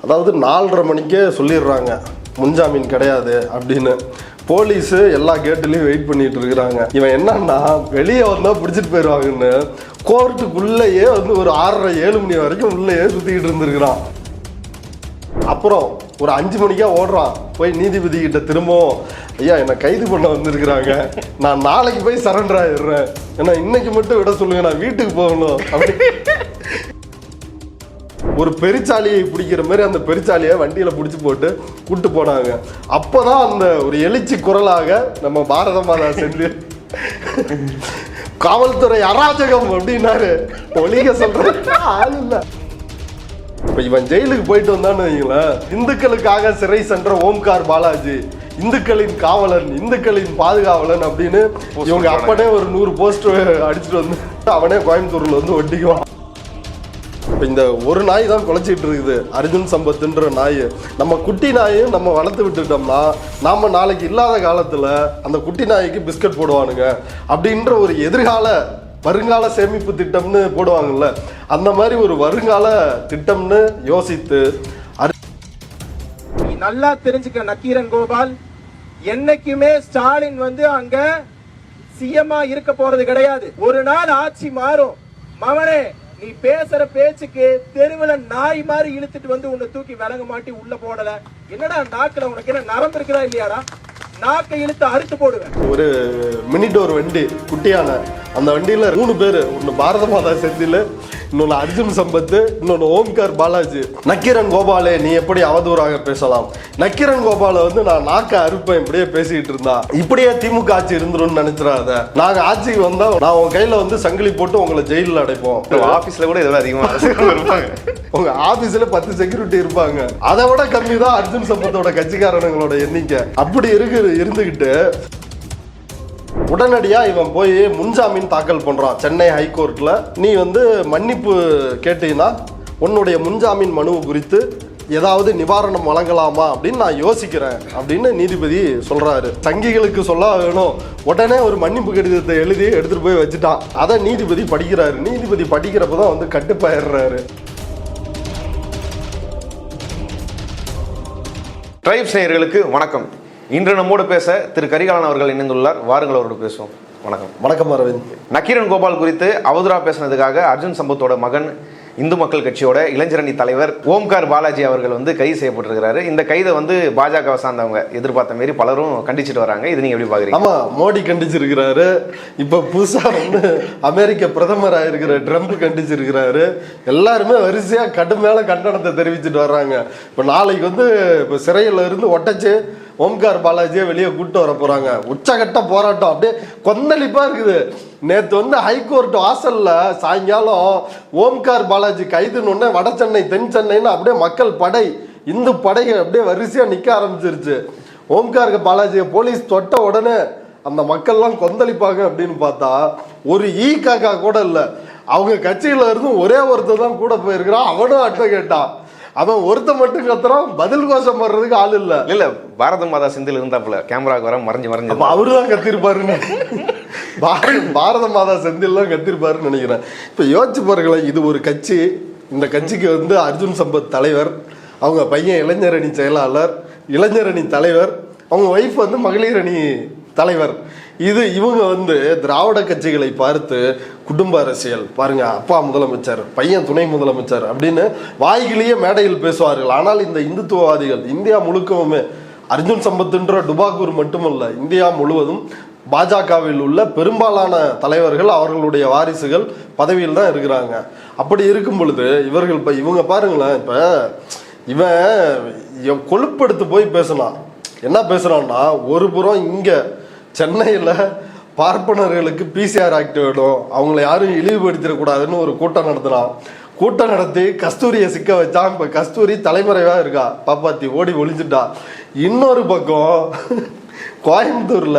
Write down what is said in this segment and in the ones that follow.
அதாவது 4:30 மணிக்கே சொல்லிடுறாங்க முன்ஜாமீன் கிடையாது அப்படின்னு. போலீஸு எல்லா கேட்டுலையும் வெயிட் பண்ணிட்டு இருக்கிறாங்க. இவன் என்னன்னா வெளியே வந்தால் பிடிச்சிட்டு போயிடுவாங்கன்னு கோர்ட்டுக்குள்ளேயே வந்து ஒரு 6:30-7 மணி வரைக்கும் உள்ளேயே சுற்றிக்கிட்டு இருந்திருக்கிறான். அப்புறம் ஒரு 5 மணிக்கா ஓடுறான் போய் நீதிபதி கிட்ட திரும்பவும், ஐயா என்னை கைது பண்ண வந்திருக்கிறாங்க, நான் நாளைக்கு போய் சரண்டர் ஆயிடுறேன், ஏன்னா இன்னைக்கு மட்டும் விட சொல்லுங்க, நான் வீட்டுக்கு போகணும் அப்படி. ஒரு பெருச்சாலியை பிடிக்கிற மாதிரி அந்த பெருச்சாலியை வண்டியில் பிடிச்சி போட்டு கூட்டு போனாங்க. அப்போதான் அந்த ஒரு எழுச்சி குரலாக நம்ம பாரத மாதா செந்தில் காவல்துறை அராஜகம் அப்படின்னாரு. ஒளிக சொல்ற ஆள் இல்லை. இப்போ இவன் ஜெயிலுக்கு போயிட்டு வந்தான்னு வைங்களேன், இந்துக்களுக்காக சிறை சென்ற ஓம்கார் பாலாஜி, இந்துக்களின் காவலன், இந்துக்களின் பாதுகாவலன் அப்படின்னு இவங்க அப்பனே ஒரு 100 போஸ்டர் அடிச்சுட்டு வந்து அவனே கோயம்புத்தூர்ல வந்து ஒட்டிக்குவான். இப்போ இந்த ஒரு நாய் தான் குலைச்சிட்டு இருக்குது, அர்ஜுன் சம்பத்துன்ற நாய். நம்ம குட்டி நாயும் நம்ம வளர்த்து விட்டுட்டோம்னா நாம நாளைக்கு இல்லாத காலத்தில் அந்த குட்டி நாய்க்கு பிஸ்கட் போடுவானுங்க அப்படின்ற ஒரு வருங்கால சேமிப்பு திட்டம்னு போடுவாங்கல்ல, அந்த மாதிரி ஒரு வருங்கால திட்டம்னு யோசித்து நல்லா தெரிஞ்சுக்க நக்கீரன் கோபால், என்னைக்குமே ஸ்டாலின் வந்து அங்க சிஎம்மா இருக்க போறது கிடையாது. ஒரு நாள் ஆட்சி மாறும். மவனே நீ பேசுற பேச்சுக்கு தெருவுல நாய் மாதிரி இழுத்துட்டு வந்து உன்னை தூக்கி விலங்க மாட்டி உள்ள போடல. என்னடா நாக்குல உனக்கு என்ன நரம்பு இருக்குதா இல்லையாடா? நாக்கை இழுத்து அறுத்து போடுவேன். ஒரு மினிடோர் வண்டி குட்டியான அந்த வண்டியில 3 பேர், ஒன்னு பாரத மாதா செந்தில், இன்னொன்னு அர்ஜுன் சம்பத், இன்னொன்னு ஓம்கார் பாலாஜி. நக்கீரன் கோபாலே நீ எப்படி அவதூறாக பேசலாம்? நக்கீரன் கோபால வந்து நான் நாக்க அறுப்பேன் இப்படியே பேசிட்டு இருந்தா. இப்படியே திமுக ஆட்சி இருந்துரும் நினைச்சிடாத. நாங்க ஆட்சிக்கு வந்தா நான் உங்க கையில வந்து சங்கிலி போட்டு உங்களை ஜெயிலில் அடைப்போம். ஆபீஸ்ல கூட இதெல்லாம் அதிகமா இருப்பாங்க. உங்க ஆபீஸ்ல 10 செக்யூரிட்டி இருப்பாங்க. அதை விட கம்மி தான் அர்ஜுன் சம்பத்தோட கட்சிக்காரங்களோட எண்ணிக்கை. அப்படி இருந்துகிட்டு உடனடியா இவன் போய் முன்ஜாமீன் தாக்கல் பண்றான் சென்னை ஹைகோர்ட்ல. நீ வந்து மன்னிப்பு கேட்டீங்கன்னா உன்னுடைய முன்ஜாமீன் மனு குறித்து ஏதாவது நிவாரணம் வழங்கலாமா அப்படின்னு நான் யோசிக்கிறேன் அப்படின்னு நீதிபதி சொல்றாரு. சங்கிகளுக்கு சொல்ல வேணும், உடனே ஒரு மன்னிப்பு கடிதத்தை எழுதி எடுத்துட்டு போய் வச்சுட்டான். அதை நீதிபதி படிக்கிறாரு. நீதிபதி படிக்கிறப்பதான் வந்து கட்டுப்பாயிடுறாரு. ட்ரைப்ஸ் நேயர்களுக்கு வணக்கம். இன்று நம்மோடு பேச திரு கரிகாலன் அவர்கள் இணைந்துள்ளார். வாருங்கள் அவரோடு பேசுவோம். வணக்கம். வணக்கம் அரவிந்த். நக்கீரன் கோபால் குறித்து அவதூறா பேசினதுக்காக அர்ஜுன் சம்பத்தோட மகன் இந்து மக்கள் கட்சியோட இளைஞரணி தலைவர் ஓம்கார் பாலாஜி அவர்கள் வந்து கைது செய்யப்பட்டிருக்கிறாரு. இந்த கைதை வந்து பாஜக சார்ந்தவங்க எதிர்பார்த்த மாரி பலரும் கண்டிச்சுட்டு வராங்க. இது நீங்க எப்படி பாக்குறீங்க? ஆமா, மோடி கண்டிச்சிருக்கிறாரு. இப்ப புதுசா வந்து அமெரிக்க பிரதமர் ஆயிருக்கிற ட்ரம்ப் கண்டிச்சிருக்கிறாரு. எல்லாருமே வரிசையா கடுமையான கண்டனத்தை தெரிவிச்சுட்டு வர்றாங்க. இப்ப நாளைக்கு வந்து இப்ப சிறையில இருந்து ஒட்டச்சு ஓம்கார் பாலாஜியை வெளியே கூப்பிட்டு வர போறாங்க. உச்சகட்ட போராட்டம், அப்படியே கொந்தளிப்பா இருக்குது. நேற்று வந்து ஹைகோர்ட் வாசல்ல சாயங்காலம் ஓம்கார் பாலாஜி கைதுன்னு வட சென்னை தென் சென்னைன்னு அப்படியே மக்கள் படை, இந்து படைகள் அப்படியே வரிசையா நிக்க ஆரம்பிச்சிருச்சு. ஓம்கார் பாலாஜியை போலீஸ் தொட்ட உடனே அந்த மக்கள்லாம் கொந்தளிப்பாங்க அப்படின்னு பார்த்தா ஒரு காக்கா கூட இல்லை. அவங்க கட்சியில இருந்து ஒரே ஒருத்தர் தான் கூட போயிருக்கிறான். அவனும் அட்டை கேட்டான். அவன் ஒருத்த மட்டும் கத்துறான், பதில் கோஷம் போடுறதுக்கு ஆள் இல்ல. இல்ல பாரத மாதா செந்தில் இருந்தாப்புல கேமராக்கு வர மறைஞ்சு அவருதான் கத்திருப்பாருன்னு பாரத மாதா செந்தில் தான் கத்திருப்பாருன்னு நினைக்கிறேன். இப்ப யோசிச்சு பாருங்களேன், இது ஒரு கட்சி. இந்த கட்சிக்கு வந்து அர்ஜுன் சம்பத் தலைவர், அவங்க பையன் இளைஞரணி செயலாளர், இளைஞரணி தலைவர், அவங்க ஒய்ஃப் வந்து மகளிர் அணி தலைவர். இவங்க வந்து திராவிட கட்சிகளை பார்த்து குடும்ப அரசியல் பாருங்க, அப்பா முதலமைச்சர், பையன் துணை முதலமைச்சர் அப்படின்னு வாய்கிலேயே மேடையில் பேசுவார்கள். ஆனால் இந்த இந்துத்துவவாதிகள் இந்தியா முழுக்கவுமே, அர்ஜுன் சம்பத்துன்ற டுபாக்கூர் மட்டுமல்ல, இந்தியா முழுவதும் பாஜகவில் உள்ள பெரும்பாலான தலைவர்கள் அவர்களுடைய வாரிசுகள் பதவியில் தான் இருக்கிறாங்க. அப்படி இருக்கும் பொழுது இவங்க பாருங்களேன், இப்ப இவன் கொழுப்படுத்து போய் பேசலாம். என்ன பேசுறான்னா, ஒரு புறம் இங்க சென்னையில் பார்ப்பனர்களுக்கு பிசிஆர் ஆக்ட் வேணும், அவங்கள யாரும் இழிவுபடுத்திடக்கூடாதுன்னு ஒரு கூட்டம் நடத்தினான். கூட்டம் நடத்தி கஸ்தூரியை சிக்க வச்சான். இப்போ கஸ்தூரி தலைமறைவா இருக்கா, பாப்பாத்தி ஓடி ஒளிஞ்சுட்டா. இன்னொரு பக்கம் கோயம்புத்தூர்ல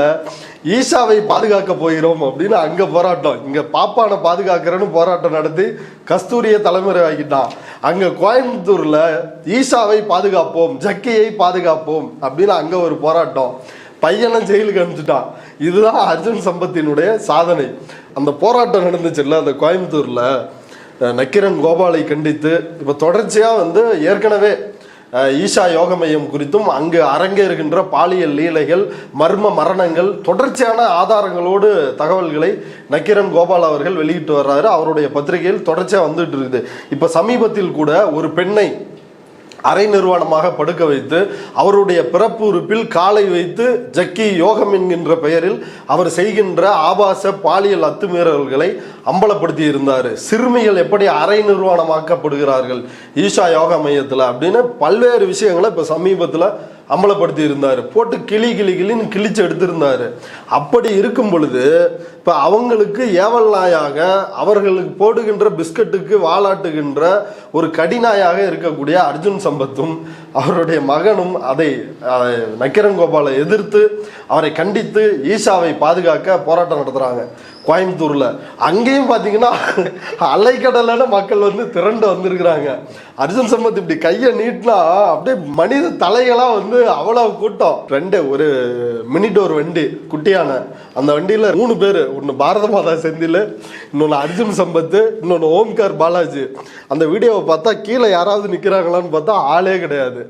ஈஷாவை பாதுகாக்க போகிறோம் அப்படின்னு அங்க போராட்டம், இங்க பாப்பானை பாதுகாக்கிறேன்னு போராட்டம் நடத்தி கஸ்தூரியை தலைமுறை ஆக்கிட்டான். அங்க கோயம்புத்தூர்ல ஈஷாவை பாதுகாப்போம், ஜக்கியை பாதுகாப்போம் அப்படின்னு அங்க ஒரு போராட்டம். பையனும் ஜெயிலுக்கு அனுப்பிச்சுட்டான். இதுதான் அர்ஜுன் சம்பத்தினுடைய சாதனை. அந்த போராட்டம் நடந்துச்சுல்ல அந்த கோயம்புத்தூர்ல, நக்கீரன் கோபாலை கண்டித்து இப்போ தொடர்ச்சியாக வந்து ஏற்கனவே ஈஷா யோக மையம் குறித்தும் அங்கு அரங்கேறுகின்ற பாலியல் லீலைகள், மர்ம மரணங்கள் தொடர்ச்சியான ஆதாரங்களோடு தகவல்களை நக்கீரன் கோபால் அவர்கள் வெளியிட்டு வர்றாரு. அவருடைய பத்திரிகையில் தொடர்ச்சியாக வந்துட்டு இருக்குது. இப்போ சமீபத்தில் கூட ஒரு பெண்ணை அரை நிர்வாணமாக படுக்க வைத்து அவருடைய பிறப்பு உறுப்பில் காலை வைத்து ஜக்கி யோகம் என்கின்ற பெயரில் அவர் செய்கின்ற ஆபாச பாலியல் அத்துமீறல்களை அம்பலப்படுத்தி இருந்தார். சிறுமிகள் எப்படி அரை நிர்வாணமாக்கப்படுகிறார்கள் ஈஷா யோகா மையத்தில் அப்படின்னு பல்வேறு விஷயங்களை இப்போ சமீபத்தில் அம்பலப்படுத்தி இருந்தார். போட்டு கிளின்னு கிழிச்சு எடுத்திருந்தார். அப்படி இருக்கும் பொழுது இப்போ அவங்களுக்கு ஏவல் நாயாக, அவர்களுக்கு போடுகின்ற பிஸ்கட்டுக்கு வாலாட்டுகின்ற ஒரு கடிநாயாக இருக்கக்கூடிய அர்ஜுன் சம்பத்தும் அவருடைய மகனும் அதை நக்கீரன் கோபாலை எதிர்த்து அவரை கண்டித்து ஈஷாவை பாதுகாக்க போராட்டம் நடத்துகிறாங்க கோயம்புத்தூர்ல. அங்கேயும் பார்த்தீங்கன்னா அலைக்கடலான மக்கள் வந்து திரண்டு வந்திருக்கிறாங்க. அர்ஜுன் சம்பத் இப்படி கையை நீட்டினா அப்படியே மனித தலைகளா வந்து அவ்வளவு கூட்டம். ஒரு மினிடோர் வண்டி குட்டியான அந்த வண்டியில 3 பேர், ஒன்று பாரத மாதா செந்தில், இன்னொன்று அர்ஜுன் சம்பத், இன்னொன்று ஓம்கார் பாலாஜி. அந்த வீடியோவை பார்த்தா கீழே யாராவது நிற்கிறாங்களான்னு பார்த்தா ஆளே கிடையாது.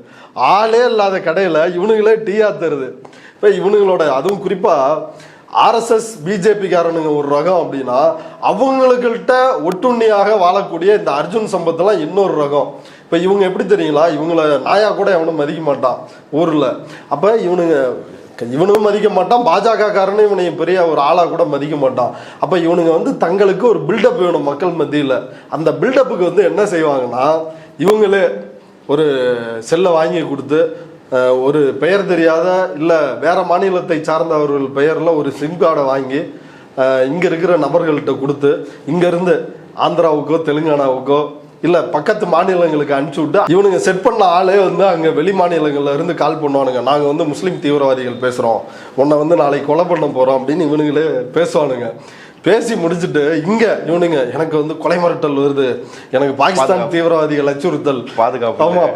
ஆளே இல்லாத கடையில் இவனுங்களே டீயா தருது. இப்போ இவனுங்களோட அதுவும் குறிப்பாக ஆர்எஸ்எஸ் பிஜேபிக்காரனுங்க ஒரு ரகம் அப்படின்னா அவங்கக்கிட்ட ஒட்டுண்ணியாக வாழக்கூடிய இந்த அர்ஜுன் சம்பத்லாம் இன்னொரு ரகம். இப்போ இவங்க எப்படி தெரியுங்களா, இவங்களை நாயா கூட எவனும் மதிக்க மாட்டான் ஊரில். அப்போ இவனும் மதிக்க மாட்டான், பாஜக காரனும் இவனை பெரிய ஒரு ஆளாக கூட மதிக்க மாட்டான். அப்போ இவனுங்க வந்து தங்களுக்கு ஒரு பில்டப் வேணும் மக்கள் மத்தியில். அந்த பில்டப்புக்கு வந்து என்ன செய்வாங்கன்னா, இவங்களே ஒரு செல்லை வாங்கி கொடுத்து ஒரு பெயர் தெரியாத இல்லை வேற மாநிலத்தை சார்ந்தவர்கள் பெயரில் ஒரு சிம் கார்டை வாங்கி இங்கே இருக்கிற நபர்கள்ட்ட கொடுத்து இங்கேருந்து ஆந்திராவுக்கோ தெலுங்கானாவுக்கோ இல்லை பக்கத்து மாநிலங்களுக்கு அனுப்பிச்சி விட்டு இவனுங்க செட் பண்ண ஆளே வந்து அங்கே வெளி மாநிலங்கள்ல இருந்து கால் பண்ணுவானுங்க. நாங்கள் வந்து முஸ்லீம் தீவிரவாதிகள் பேசுகிறோம், உன்னை வந்து நாளைக்கு கொலை பண்ண போகிறோம் அப்படின்னு இவனுங்களே பேசுவானுங்க. பேசி முடிச்சுட்டு இங்கே இவனுங்க எனக்கு வந்து கொலை மிரட்டல் வருது, எனக்கு பாகிஸ்தான் தீவிரவாதிகள் அச்சுறுத்தல்,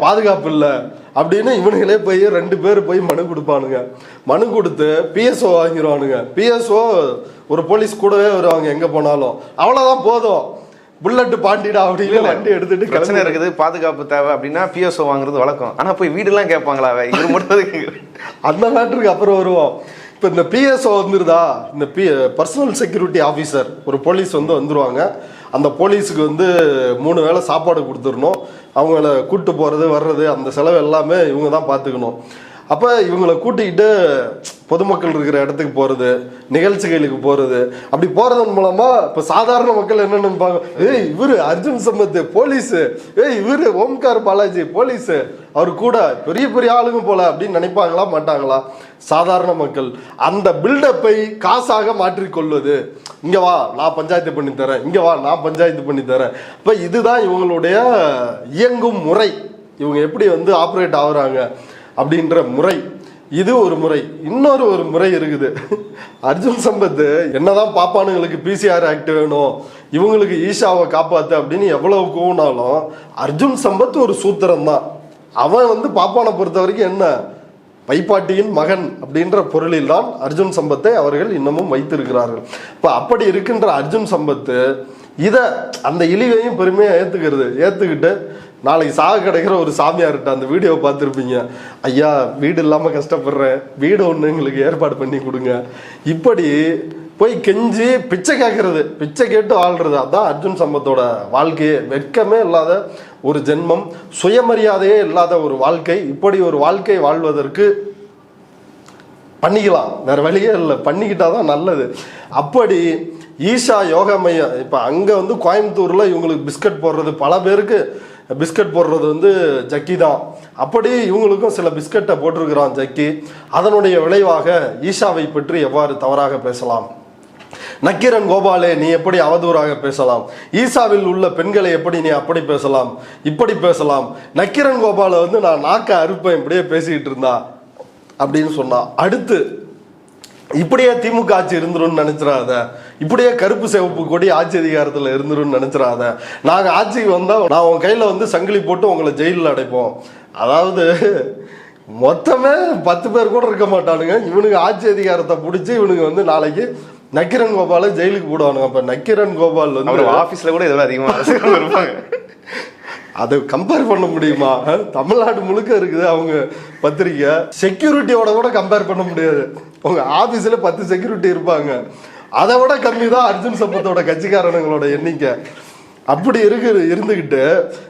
பாதுகாப்பு இல்லை அப்படின்னு இவனுங்களே போய் 2 பேர் போய் மனு கொடுப்பானுங்க. மனு கொடுத்து பிஎஸ்ஓ வாங்கிடுவானுங்க. பிஎஸ்ஓ ஒரு போலீஸ் கூடவே வருவாங்க எங்கே போனாலும். அவ்வளோதான், போதும், புல்லட் பாண்டிடா அப்படின்னு வண்டி எடுத்துட்டு பிரச்சனை இருக்குது, பாதுகாப்பு தேவை அப்படின்னா பிஎஸ்ஓ வாங்குறது வழக்கம். ஆனால் போய் வீடுலாம் கேட்பாங்களா, இவர் மட்டும் அந்த மேட்டருக்கு அப்புறம் வருவோம். இப்போ இந்த பிஎஸ்ஓ வந்துருதா, இந்த பர்சனல் செக்யூரிட்டி ஆஃபீஸர் ஒரு போலீஸ் வந்து வந்துருவாங்க. அந்த போலீஸுக்கு வந்து 3 வேளை சாப்பாடு கொடுத்துடணும். அவங்கள கூப்பிட்டு போகிறது வர்றது அந்த செலவு எல்லாமே இவங்க தான் பார்த்துக்கணும். அப்போ இவங்களை கூட்டிக்கிட்டு பொதுமக்கள் இருக்கிற இடத்துக்கு போகிறது, நிகழ்ச்சிகளுக்கு போகிறது, அப்படி போகிறதன் மூலமாக இப்போ சாதாரண மக்கள் என்ன நினைப்பாங்க, ஏய் இவர் அர்ஜுன் சம்பத் போலீஸு, ஏய் இவர் ஓம்கார் பாலாஜி போலீஸு, அவர் கூட பெரிய பெரிய ஆளுங்க போல அப்படின்னு நினைப்பாங்களா மாட்டாங்களா? சாதாரண மக்கள் அந்த பில்டப்பை காசாக மாற்றிக்கொள்வது. இங்கே வா நான் பஞ்சாயத்து பண்ணி தரேன், இங்கே வா நான் பஞ்சாயத்து பண்ணி தரேன். இப்போ இதுதான் இவங்களுடைய இயங்கும் முறை. இவங்க எப்படி வந்து ஆப்ரேட் ஆகுறாங்க அப்படின்ற முறை. இது ஒரு முறை. இன்னொரு முறை இருக்குது. அர்ஜுன் சம்பத் என்னதான் பாப்பானுங்களுக்கு பிசிஆர் ஆக்ட் வேணும், இவங்களுக்கு ஈஷாவை காப்பாத்து அப்படின்னு எவ்வளவு கூவினாலும் அர்ஜுன் சம்பத் ஒரு சூத்திரம் தான். அவன் வந்து பாப்பானை பொறுத்த வரைக்கும் என்ன, பைப்பாட்டியின் மகன் அப்படின்ற பொருளில் தான் அர்ஜுன் சம்பத்தை அவர்கள் இன்னமும் வைத்திருக்கிறார்கள். இப்போ அப்படி இருக்கின்ற அர்ஜுன் சம்பத்து இதை அந்த இழிவையும் பெருமையாக ஏற்றுக்கிட்டு நாளைக்கு சாக கிடைக்கிற ஒரு சாமியார்கிட்ட அந்த வீடியோவை பார்த்துருப்பீங்க, ஐயா வீடு இல்லாமல் கஷ்டப்படுறேன், வீடு ஒன்று எங்களுக்கு ஏற்பாடு பண்ணி கொடுங்க, இப்படி போய் கெஞ்சி பிச்சை கேட்கறது, பிச்சை கேட்டு வாழ்றது. அதுதான் அர்ஜுன் சம்பத்தோட வாழ்க்கையே. வெட்கமே இல்லாத ஒரு ஜென்மம், சுயமரியாதையே இல்லாத ஒரு வாழ்க்கை. இப்படி ஒரு வாழ்க்கை வாழ்வதற்கு பண்ணிக்கலாம், வேற வழியே இல்லை, பண்ணிக்கிட்டாதான் நல்லது. அப்படி ஈஷா யோகா மையம் இப்போ அங்கே வந்து கோயம்புத்தூரில் இவங்களுக்கு பிஸ்கட் போடுறது, பல பேருக்கு பிஸ்கட் போடுறது வந்து ஜக்கி தான். அப்படி இவங்களுக்கும் சில பிஸ்கட்டை போட்டிருக்கிறான் ஜக்கி. அதனுடைய விளைவாக ஈஷாவை பற்றி எவ்வாறு தவறாக பேசலாம், நக்கீரன் கோபாலே நீ எப்படி அவதூறாக பேசலாம், ஈசாவில் உள்ள பெண்களை எப்படி நீ அப்படி பேசலாம், இப்படி பேசலாம், நக்கீரன் கோபாலை வந்து நான் நாக்க அறுப்பேன் இப்படியே பேசிக்கிட்டு இருந்தா அப்படின்னு சொன்னா. அடுத்து இப்படியே திமுக ஆட்சி இருந்துரும்னு நினைச்சிடாத, இப்படியே கருப்பு சிவப்பு கொடி ஆட்சி அதிகாரத்தில் இருந்துரும்னு நினைச்சிடாத, நாங்கள் ஆட்சிக்கு வந்தால் நான் உன் கையில் வந்து சங்கிலி போட்டு உங்களை ஜெயிலில் அடைப்போம். அதாவது மொத்தமே 10 பேர் கூட இருக்க மாட்டானுங்க. இவனுக்கு ஆட்சி அதிகாரத்தை பிடிச்சி இவனுக்கு வந்து நாளைக்கு நக்கீரன் கோபாலை ஜெயிலுக்கு போடுவானுங்க. அப்ப நக்கீரன் கோபால் வந்து அவர் ஆபீஸ்ல கூட இதெல்லாம் அதிகமா ரசிகர்கள் இருப்பாங்க. அதை கம்பேர் பண்ண முடியுமா? தமிழ்நாடு முழுக்க இருக்குது அவங்க பத்திரிக்கை. செக்யூரிட்டியோட கூட கம்பேர் பண்ண முடியாது. உங்க ஆபீஸ்ல 10 செக்யூரிட்டி இருப்பாங்க, அதை விட கம்மி தான் அர்ஜுன் சம்பத்தோட கட்சிக்காரனுங்களோட எண்ணிக்கை. அப்படி இருந்துகிட்டு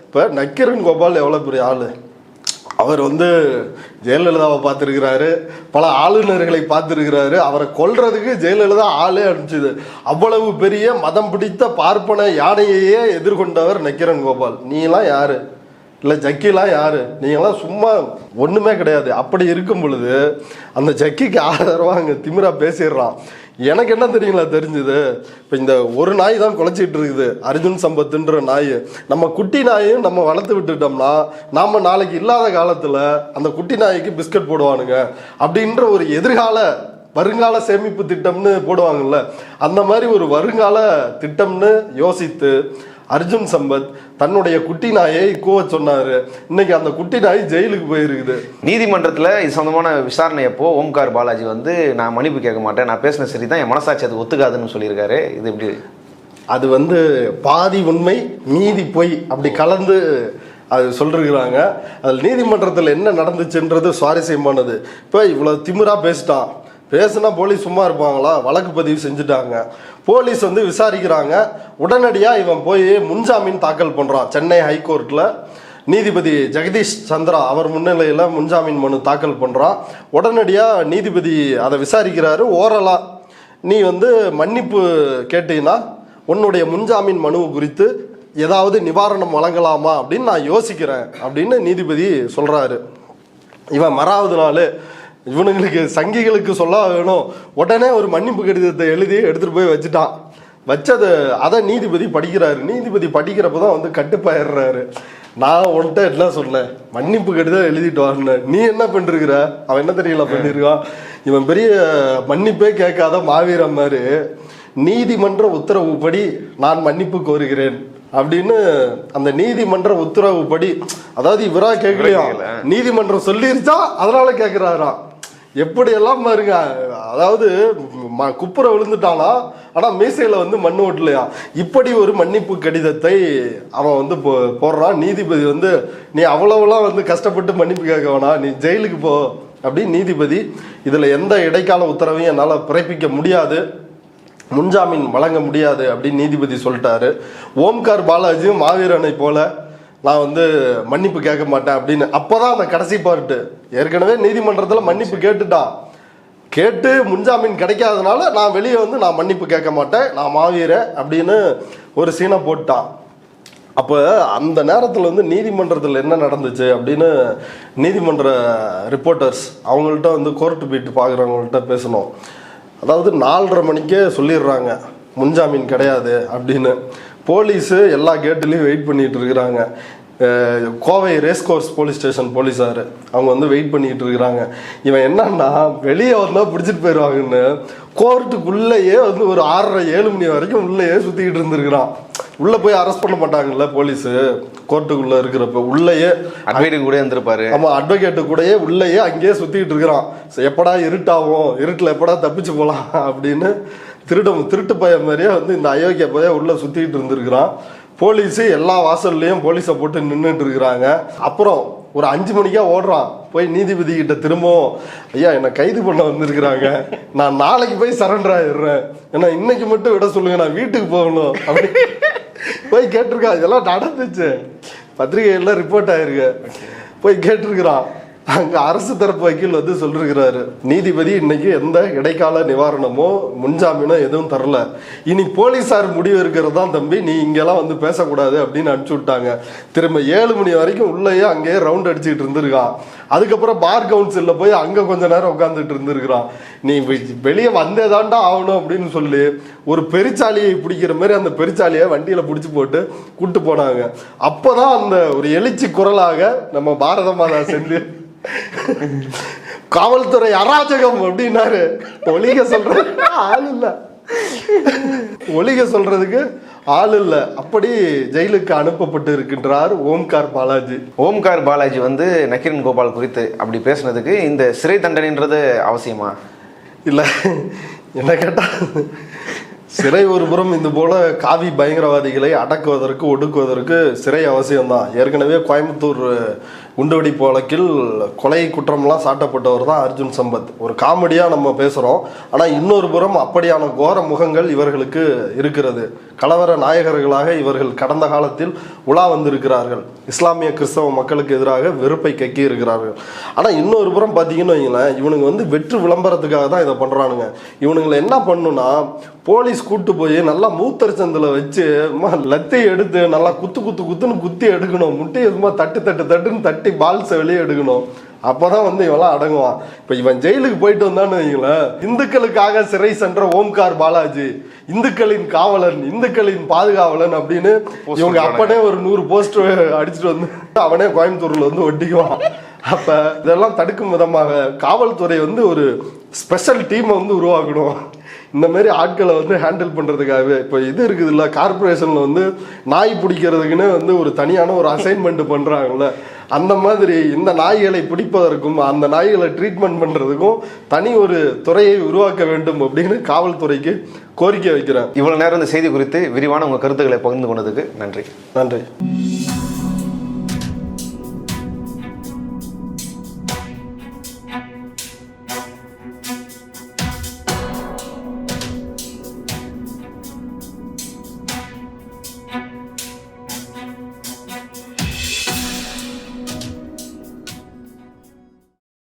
இப்ப நக்கீரன் கோபால் எவ்வளவு பெரிய ஆளு. அவர் வந்து ஜெயலலிதாவை பார்த்துருக்கிறாரு, பல ஆளுநர்களை பார்த்துருக்கிறாரு. அவரை கொல்றதுக்கு ஜெயலலிதா ஆளே அனுப்பிச்சது. அவ்வளவு பெரிய மதம் பிடித்த பார்ப்பன யானையையே எதிர்கொண்டவர் நக்கீரன் கோபால். நீங்களாம் யாரு? இல்லை ஜக்கிலாம் யாரு? நீங்களாம் சும்மா ஒன்றுமே கிடையாது. அப்படி இருக்கும் பொழுது அந்த ஜக்கிக்கு ஆதரவாக அங்கே திமிரா பேசிடுறான். எனக்கு என்ன தெரியுங்களா தெரிஞ்சுது, இப்போ இந்த ஒரு நாய் தான் குலைச்சிட்டு இருக்குது, அர்ஜுன் சம்பத்துன்ற நாய். நம்ம குட்டி நாயும் நம்ம வளர்த்து விட்டுட்டோம்னா நாம நாளைக்கு இல்லாத காலத்தில் அந்த குட்டி நாய்க்கு பிஸ்கட் போடுவானுங்க அப்படின்ற ஒரு வருங்கால சேமிப்பு திட்டம்னு போடுவாங்கல்ல, அந்த மாதிரி ஒரு வருங்கால திட்டம்னு யோசித்து அர்ஜுன் சம்பத் தன்னுடைய குட்டி நாயை கூவ சொன்னாரு. இன்னைக்கு அந்த குட்டி நாய் ஜெயிலுக்கு போயிருக்குது. நீதிமன்றத்தில் இது சொந்தமான விசாரணை அப்போ ஓம்கார் பாலாஜி வந்து நான் மன்னிப்பு கேட்க மாட்டேன், நான் பேசின சரி தான், என் மனசாட்சி அது ஒத்துக்காதுன்னு சொல்லியிருக்காரு. இது எப்படி? அது வந்து பாதி உண்மை மீதி பொய் அப்படி கலந்து அது சொல்லிருக்கிறாங்க. அதில் நீதிமன்றத்தில் என்ன நடந்துச்சுன்றது சுவாரஸ்யமானது. இப்போ இவ்வளோ திமிரா பேசுனா போலீஸ் சும்மா இருப்பாங்களா? வழக்கு பதிவு செஞ்சுட்டாங்க. போலீஸ் வந்து விசாரிக்கிறாங்க. உடனடியாக இவன் போய் முன்ஜாமீன் தாக்கல் பண்ணுறான். சென்னை ஹைகோர்ட்டில் நீதிபதி ஜெகதீஷ் சந்திரா அவர் முன்னிலையில் முன்ஜாமீன் மனு தாக்கல் பண்ணுறான். உடனடியாக நீதிபதி அதை விசாரிக்கிறாரு. ஓரலாக நீ வந்து மன்னிப்பு கேட்டீங்கன்னா உன்னுடைய முன்ஜாமீன் மனு குறித்து ஏதாவது நிவாரணம் வழங்கலாமா அப்படின்னு நான் யோசிக்கிறேன் அப்படின்னு நீதிபதி சொல்கிறாரு. இவன் மறாவது நாள் இவனுங்களுக்கு சங்கிகளுக்கு சொல்ல வேணும், உடனே ஒரு மன்னிப்பு கடிதத்தை எழுதி எடுத்துகிட்டு போய் வச்சுட்டான். அதை நீதிபதி படிக்கிறாரு. நீதிபதி படிக்கிறப்ப தான் வந்து கட்டுப்பாயிடுறாரு. நான் உன்கிட்ட என்ன சொன்னேன், மன்னிப்பு கடிதம் எழுதிட்டு வரேன், நீ என்ன பண்ணிருக்கிற? அவன் என்ன தெரியல பண்ணிருக்கான். இவன் பெரிய மன்னிப்பே கேட்காத மாவீரன் மாதிரி நீதிமன்ற உத்தரவுப்படி நான் மன்னிப்பு கோருகிறேன் அப்படின்னு அந்த நீதிமன்ற உத்தரவுப்படி, அதாவது இவரா கேட்கலையா, நீதிமன்றம் சொல்லிருச்சா அதனால கேட்கிறாராம். எப்படியெல்லாம் பாருங்க, அதாவது குப்புற விழுந்துட்டானா ஆனா மீசையில வந்து மண்ணு ஓட்டலையா. இப்படி ஒரு மன்னிப்பு கடிதத்தை அவன் வந்து போடுறான். நீதிபதி வந்து நீ அவ்வளவுலாம் வந்து கஷ்டப்பட்டு மன்னிப்பு கேட்க வேணாம், நீ ஜெயிலுக்கு போ அப்படின்னு நீதிபதி இதுல எந்த இடைக்கால உத்தரவையும் என்னால் பிறப்பிக்க முடியாது, முன்ஜாமீன் வழங்க முடியாது அப்படின்னு நீதிபதி சொல்லிட்டாரு. ஓம்கார் பாலாஜியும் மாவீரனை போல நான் வந்து மன்னிப்பு கேட்க மாட்டேன் அப்படின்னு. அப்போதான் அந்த கடைசி பார்ட்டு, ஏற்கனவே நீதிமன்றத்தில் மன்னிப்பு கேட்டு முன்ஜாமீன் கிடைக்காதனால நான் வெளியே வந்து நான் மன்னிப்பு கேட்க மாட்டேன், நான் மாவீரன் அப்படின்னு ஒரு சீனை போட்டான். அப்போ அந்த நேரத்தில் வந்து நீதிமன்றத்தில் என்ன நடந்துச்சு அப்படின்னு நீதிமன்ற ரிப்போர்ட்டர்ஸ் அவங்கள்ட்ட வந்து கோர்ட்டு போயிட்டு பார்க்குறவங்கள்ட்ட பேசணும். அதாவது 4:30 மணிக்கே சொல்லிடுறாங்க முன்ஜாமீன் கிடையாது அப்படின்னு. போலீஸு எல்லா கேட்டுலேயும் வெயிட் பண்ணிட்டு இருக்கிறாங்க. கோவை ரேஸ்கோர்ஸ் போலீஸ் ஸ்டேஷன் போலீஸார் அவங்க வந்து வெயிட் பண்ணிட்டு இருக்கிறாங்க. இவன் என்னன்னா வெளியே வந்தால் பிடிச்சிட்டு போயிடுவாங்கன்னு கோர்ட்டுக்குள்ளேயே வந்து ஒரு 6:30-7 மணி வரைக்கும் உள்ளேயே சுற்றிக்கிட்டு இருந்திருக்கிறான். உள்ளே போய் அரெஸ்ட் பண்ண மாட்டாங்கல்ல போலீஸு, கோர்ட்டுக்குள்ளே இருக்கிறப்ப உள்ளேயே அட்வொகேட்டு கூட இருந்திருப்பாரு. ஆமாம், அட்வொகேட்டு கூடயே உள்ளேயே அங்கேயே சுற்றிக்கிட்டு இருக்கிறான். எப்படா இருட்டாகும், இருட்டில் எப்படா தப்பிச்சு போகலாம் அப்படின்னு திருட்டு பையன் மாதிரியே வந்து இந்த அயோக்கிய பையன் உள்ளே சுற்றிக்கிட்டு இருந்திருக்கிறான். போலீஸு எல்லா வாசல்லையும் போலீஸை போட்டு நின்றுட்டு இருக்கிறாங்க. அப்புறம் ஒரு 5 மணிக்கா ஓடுறான் போய் நீதிபதி கிட்ட திரும்பவும், ஐயா என்னை கைது பண்ண வந்திருக்கிறாங்க, நான் நாளைக்கு போய் சரண்டர் ஆயிடுறேன், ஏன்னா இன்னைக்கு மட்டும் விட சொல்லுங்க, நான் வீட்டுக்கு போகணும் அப்படி போய் கேட்டிருக்கான். இதெல்லாம் நடந்துச்சு, பத்திரிகையெல்லாம் ரிப்போர்ட் ஆயிருக்கு. போய் கேட்டிருக்கிறான். அங்கே அரசு தரப்பு வக்கீல் வந்து சொல்லிருக்கிறாரு, நீதிபதி இன்னைக்கு எந்த இடைக்கால நிவாரணமோ முன்ஜாமீனோ எதுவும் தரல, இனி போலீஸார் முடிவு இருக்கிறது தான் தம்பி, நீ இங்கெல்லாம் வந்து பேசக்கூடாது அப்படின்னு அனுப்பிச்சு விட்டாங்க. திரும்ப 7 மணி வரைக்கும் உள்ளேயே அங்கேயே ரவுண்ட் அடிச்சுக்கிட்டு இருந்திருக்கான். அதுக்கப்புறம் பார் கவுன்சிலில் போய் அங்கே கொஞ்ச நேரம் உட்காந்துட்டு இருந்திருக்கிறான். நீ வெளியே வந்தே தாண்டா ஆகணும் அப்படின்னு சொல்லி ஒரு பெருச்சாலியை பிடிக்கிற மாதிரி அந்த பெருச்சாலியை வண்டியில் பிடிச்சி போட்டு கூட்டு போனாங்க. அப்போதான் அந்த ஒரு எழுச்சி குரலாக நம்ம பாரத மாதா சென்று காவல்துறை அராஜகம் அப்படின்னாரு. ஒளிக சொல்றதுக்கு ஆள் இல்லை, ஒளிக சொல்றதுக்கு ஆள் இல்லை. அப்படி ஜெயிலுக்கு அனுப்பப்பட்டு இருக்கின்றார் ஓம்கார் பாலாஜி. ஓம்கார் பாலாஜி வந்து நக்கீரன் கோபால் குறித்து அப்படி பேசுனதுக்கு இந்த சிறை தண்டனைன்றது அவசியமா? இல்லை, என்ன கேட்டா சிறை ஒரு புறம் இந்த போல காவி பயங்கரவாதிகளை அடக்குவதற்கு ஒடுக்குவதற்கு சிறை அவசியம்தான். ஏற்கனவே கோயம்புத்தூர் குண்டுவெடிப்பு வழக்கில் கொலை குற்றம்லாம் சாட்டப்பட்டவர் தான் அர்ஜுன் சம்பத். ஒரு காமெடியாக நம்ம பேசுகிறோம், ஆனால் இன்னொரு புறம் அப்படியான கோர முகங்கள் இவர்களுக்கு இருக்கிறது. கலவர நாயகர்களாக இவர்கள் கடந்த காலத்தில் உலா வந்திருக்கிறார்கள். இஸ்லாமிய கிறிஸ்தவ மக்களுக்கு எதிராக வெறுப்பை கக்கி இருக்கிறார்கள். ஆனால் இன்னொரு புறம் பார்த்தீங்கன்னு வைங்களேன், இவனுங்க வந்து வெற்று விளம்பரத்துக்காக தான் இதை பண்ணுறானுங்க. இவனுங்களை என்ன பண்ணுன்னா, போலீஸ் கூட்டு போய் நல்லா மூத்தரச்சந்தில் வச்சு லத்தை எடுத்து நல்லா குத்துன்னு குத்தி எடுக்கணும். முட்டையை சும்மா தட்டுன்னு தட்டி பால்ஸை வெளியே எடுக்கணும். அப்போதான் வந்து இவெல்லாம் அடங்குவான். இப்போ இவன் ஜெயிலுக்கு போயிட்டு வந்தான்னு வைங்களேன், இந்துக்களுக்காக சிறை சென்ற ஓம்கார் பாலாஜி, இந்துக்களின் காவலன், இந்துக்களின் பாதுகாவலன் அப்படின்னு இவங்க அப்பனே ஒரு 100 போஸ்டர் அடிச்சுட்டு வந்து அவனே கோயம்புத்தூர்ல வந்து ஒட்டிக்குவான். அப்ப இதெல்லாம் தடுக்கும் விதமாக காவல்துறை வந்து ஒரு ஸ்பெஷல் டீமை வந்து உருவாக்கணும். இந்த மாதிரி ஆட்களை வந்து ஹேண்டில் பண்ணுறதுக்காகவே இப்போ இது இருக்குது இல்லை, கார்பரேஷனில் வந்து நாய் பிடிக்கிறதுக்குன்னு வந்து ஒரு தனியான ஒரு அசைன்மெண்ட் பண்ணுறாங்கல்ல, அந்த மாதிரி இந்த நாய்களை பிடிப்பதற்கும் அந்த நாய்களை ட்ரீட்மெண்ட் பண்ணுறதுக்கும் தனி ஒரு துறையை உருவாக்க வேண்டும் அப்படின்னு காவல்துறைக்கு கோரிக்கை வைக்கிறேன். இவ்வளோ நேரம் இந்த செய்தி குறித்து விரிவான உங்கள் கருத்துக்களை பகிர்ந்து கொண்டதுக்கு நன்றி. நன்றி.